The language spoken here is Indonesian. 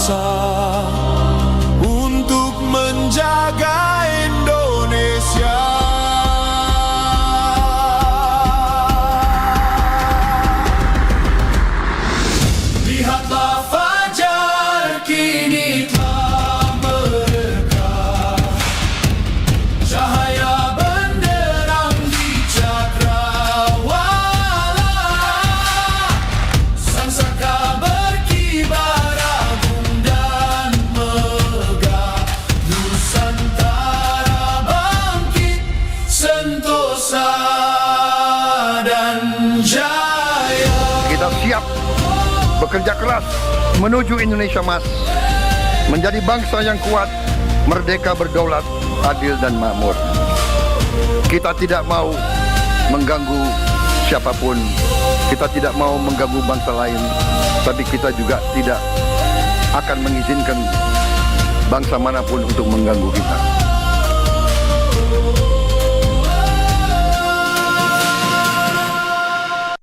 bangsa untuk menjaga Indonesia. Lihatlah fajar kini telah meredah, cahaya benderang di cakrawala, sang saka berkibar agung dan megah, Nusantara bangkit, sentosa dan jaya. Kita siap bekerja keras menuju Indonesia Emas, menjadi bangsa yang kuat, merdeka, berdaulat, adil dan makmur. Kita tidak mau mengganggu siapapun, kita tidak mau mengganggu bangsa lain, tapi kita juga tidak akan mengizinkan bangsa manapun untuk mengganggu kita.